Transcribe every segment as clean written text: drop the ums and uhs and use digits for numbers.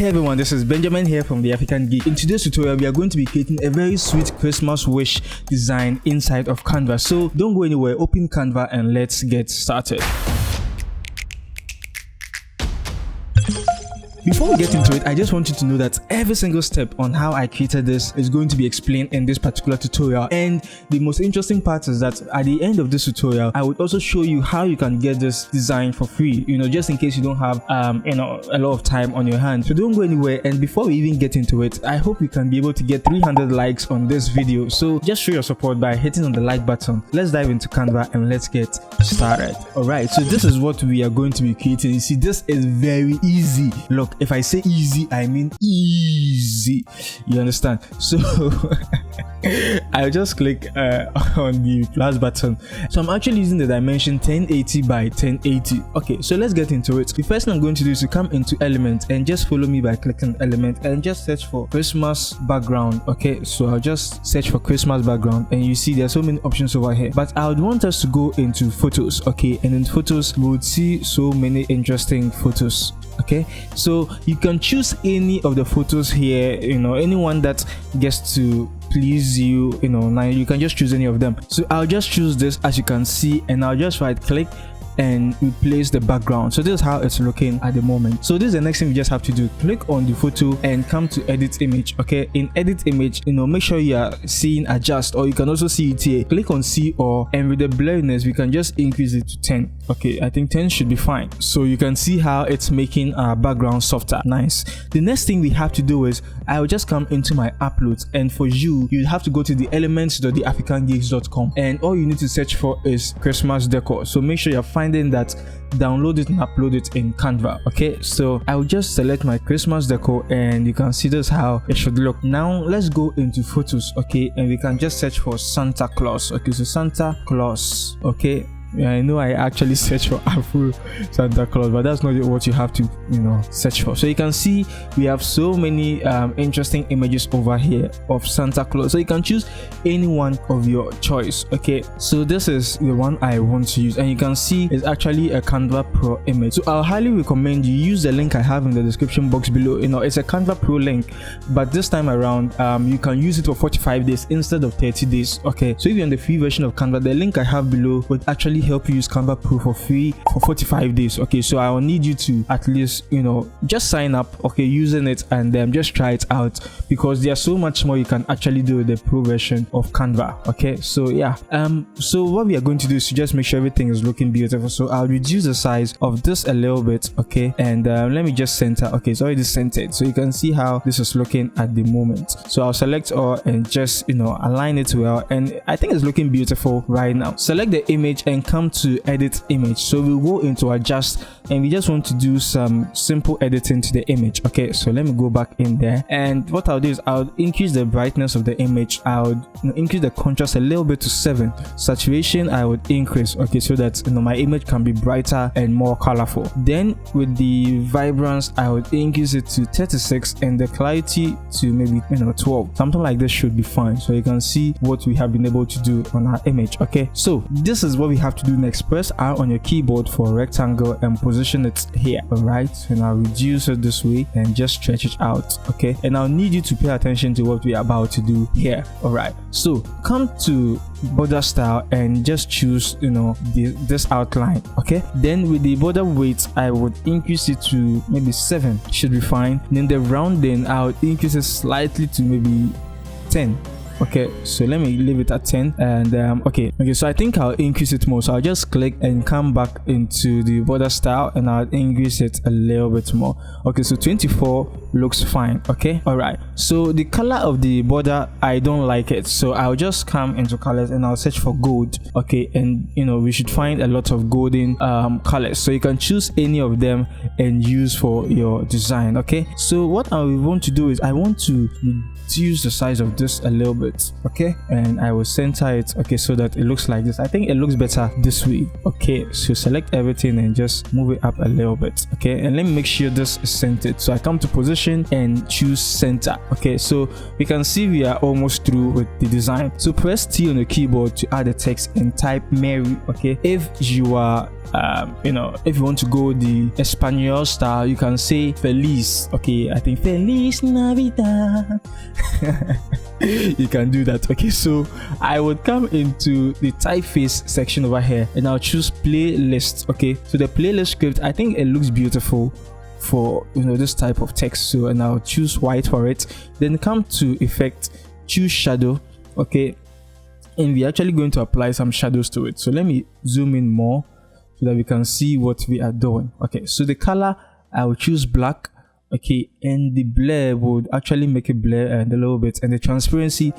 Hey everyone, this is Benjamin here from the African Geek. In today's tutorial, we are going to be creating a very sweet Christmas wish design inside of Canva. So don't go anywhere, open Canva and let's get started. Before we get into it, I just want you to know that every single step on how I created this is going to be explained in this particular tutorial, and the most interesting part is that at the end of this tutorial I would also show you how you can get this design for free, just in case you don't have a lot of time on your hands. So don't go anywhere, and before we even get into it, I hope we can be able to get 300 likes on this video. So just show your support by hitting on the like button. Let's dive into Canva and let's get started. Alright, so this is what we are going to be creating. You see, this is very easy. Look, if I say easy, I mean easy. You understand? So I'll just click on the plus button. So I'm actually using the dimension 1080 by 1080. Okay, so let's get into it. The first thing I'm going to do is to come into element and just follow me by clicking element and just search for Christmas background. Okay, so I'll just search for Christmas background, and you see there's so many options over here, but I would want us to go into photos. Okay, and in photos we would see so many interesting photos. Okay, so you can choose any of the photos here, anyone that gets to please you. Now you can just choose any of them. So I'll just choose this, as you can see, and I'll just right click and replace the background. So this is how it's looking at the moment. So this is the next thing we just have to do. Click on the photo and come to edit image. Okay, in edit image, make sure you are seeing adjust, or you can also see it here. Click on see all, and with the blurriness we can just increase it to 10. Okay, I think 10 should be fine. So you can see how it's making our background softer. Nice. The next thing we have to do is I will just come into my uploads, and for you have to go to the elements.theafricangeeks.com, and all you need to search for is Christmas decor. So make sure you're finding that, download it and upload it in Canva. Okay, so I will just select my Christmas decor, and you can see this how it should look. Now let's go into photos. Okay, and we can just search for Santa Claus. Okay, so Santa Claus. Okay, yeah, I know I actually search for Afro Santa Claus, but that's not what you have to search for. So you can see we have so many interesting images over here of Santa Claus, so you can choose any one of your choice. Okay, so this is the one I want to use, and you can see it's actually a Canva Pro image. So I'll highly recommend you use the link I have in the description box below. It's a Canva Pro link, but this time around you can use it for 45 days instead of 30 days. Okay, so if you're on the free version of Canva, the link I have below would actually help you use Canva Pro for free for 45 days. Okay, so I will need you to at least just sign up, okay, using it, and then just try it out, because there's so much more you can actually do with the pro version of Canva. Okay, so yeah, so what we are going to do is to just make sure everything is looking beautiful. So I'll reduce the size of this a little bit. Okay, and let me just center. Okay, it's already centered, so you can see how this is looking at the moment. So I'll select all and just align it well, and I think it's looking beautiful right now. Select the image and come to edit image. So we'll go into adjust, and we just want to do some simple editing to the image. Okay, so let me go back in there, and what I'll do is I'll increase the brightness of the image. I'll increase the contrast a little bit to 7. Saturation I would increase, okay, so that my image can be brighter and more colorful. Then with the vibrance I would increase it to 36, and the clarity to maybe 12. Something like this should be fine. So you can see what we have been able to do on our image. Okay, so this is what we have to do next. Press R on your keyboard for a rectangle and position it here. Alright, and I'll reduce it this way and just stretch it out. Okay, and I'll need you to pay attention to what we're about to do here. Alright, so come to border style and just choose this outline. Okay, then with the border weight I would increase it to maybe 7, should be fine. Then the rounding I would increase it slightly to maybe 10. Okay, so let me leave it at 10, and okay, so I think I'll increase it more. So I'll just click and come back into the border style, and I'll increase it a little bit more. Okay, so 24 looks fine. Okay, all right, so the color of the border I don't like it, so I'll just come into colors and I'll search for gold. Okay, and we should find a lot of golden colors, so you can choose any of them and use for your design. Okay, so what I want to do is I want to reduce the size of this a little bit. Okay, and I will center it, okay, so that it looks like this. I think it looks better this way. Okay, so select everything and just move it up a little bit. Okay, and let me make sure this is centered. So I come to position position and choose center. Okay, so we can see we are almost through with the design. So press T on the keyboard to add the text and type Mary. Okay, if you are if you want to go the Espanol style, you can say Feliz. Okay, I think Feliz Navidad. You can do that. Okay, so I would come into the typeface section over here and I'll choose playlist. Okay, so the playlist script, I think it looks beautiful for this type of text, so and I'll choose white for it. Then come to effect, choose shadow. Okay, and we're actually going to apply some shadows to it. So let me zoom in more so that we can see what we are doing. Okay, so the color, I will choose black. Okay, and the blur would actually make it blur and a little bit, and the transparency,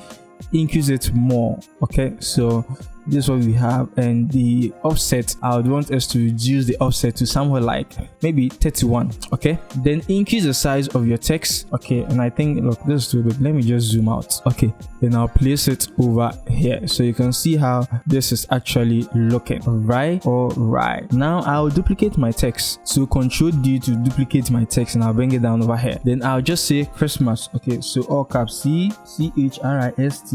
increase it more. Okay, so this is what we have. And the offset, I would want us to reduce the offset to somewhere like maybe 31. Okay, then increase the size of your text. Okay, and I think, look, this is too big. Let me just zoom out. Okay, then I'll place it over here so you can see how this is actually looking. All right, now I'll duplicate my text. So Control D to duplicate my text, and I'll bring it down over here. Then I'll just say Christmas. Okay, so all caps CHRISTMAS.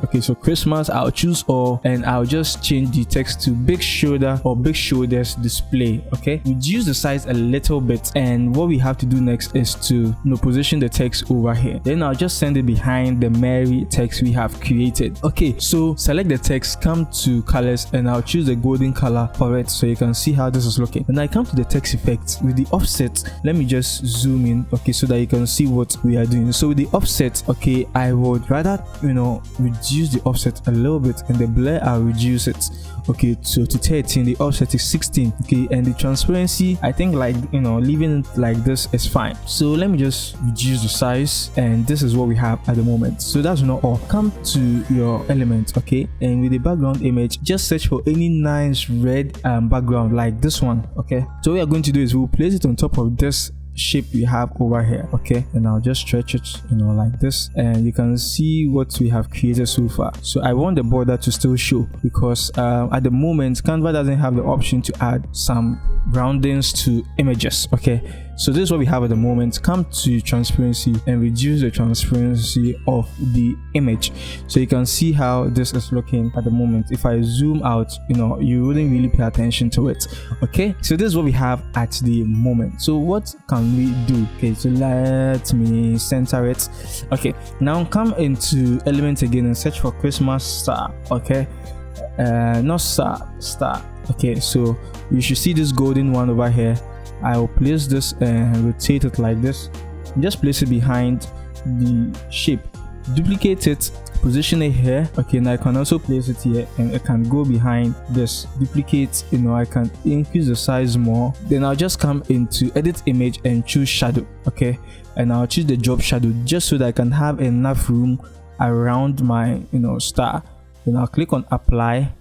Okay, so Christmas, I'll choose all, and I'll just change the text to big shoulder or big shoulders display. Okay, reduce the size a little bit, and what we have to do next is to position the text over here. Then I'll just send it behind the Mary text we have created. Okay, so select the text, come to colors, and I'll choose the golden color for it so you can see how this is looking. And I come to the text effect with the offset. Let me just zoom in, okay, so that you can see what we are doing. So with the offset, okay, I would rather reduce the offset a little bit, and the blur, I'll reduce it, okay, so to 13. The offset is 16. Okay, and the transparency, I think, like leaving it like this is fine. So let me just reduce the size, and this is what we have at the moment. So that's not all. Come to your element, okay, and with the background image, just search for any nice red background like this one. Okay, so what we are going to do is we'll place it on top of this shape we have over here. Okay, and I'll just stretch it like this, and you can see what we have created so far. So I want the border to still show, because at the moment Canva doesn't have the option to add some roundings to images. Okay, so this is what we have at the moment. Come to transparency and reduce the transparency of the image so you can see how this is looking at the moment. If I zoom out, you wouldn't really pay attention to it. Okay, so this is what we have at the moment. So what can we do? Okay, so let me center it. Okay, now come into element again and search for Christmas star. Okay, not star. Okay, so you should see this golden one over here. I will place this and rotate it like this. Just place it behind the shape, duplicate it, position it here. Okay, and I can also place it here, and it can go behind this. Duplicate, I can increase the size more. Then I'll just come into edit image and choose shadow. Okay, and I'll choose the drop shadow just so that I can have enough room around my star. Then I'll click on apply,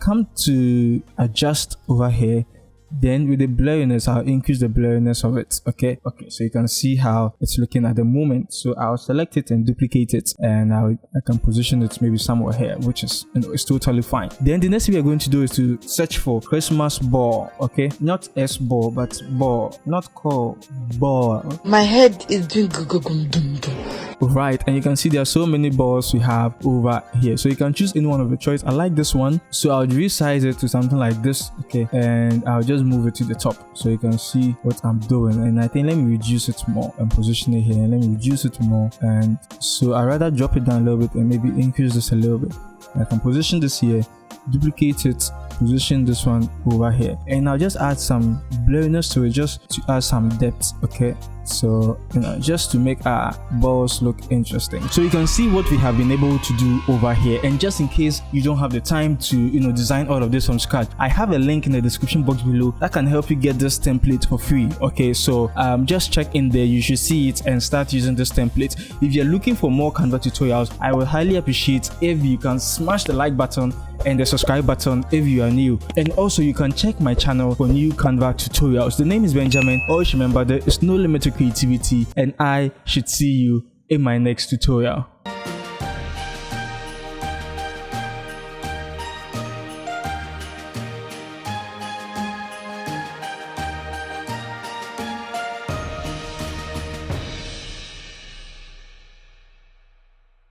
come to adjust over here. Then with the blurriness, I'll increase the blurriness of it. Okay, so you can see how it's looking at the moment. So I'll select it and duplicate it, and I can position it maybe somewhere here, which is it's totally fine. Then the next thing we are going to do is to search for Christmas ball. Okay, not S ball, but ball, not call ball. My head is doing dum. Right, and you can see there are so many balls we have over here, so you can choose any one of your choice. I like this one, so I'll resize it to something like this. Okay, and I'll just move it to the top so you can see what I'm doing. And I think let me reduce it more and position it here, and let me reduce it more, and so I rather drop it down a little bit and maybe increase this a little bit. I can position this here, duplicate it, position this one over here, and I'll just add some blurriness to it just to add some depth. Okay, so just to make our balls look interesting. So you can see what we have been able to do over here. And just in case you don't have the time to design all of this from scratch, I have a link in the description box below that can help you get this template for free. Okay, so just check in there, you should see it and start using this template. If you're looking for more Canva tutorials, I would highly appreciate if you can smash the like button and the subscribe button if you are new. And also you can check my channel for new Canva tutorials. The name is Benjamin. Always remember, there is no limit to creativity, and I should see you in my next tutorial.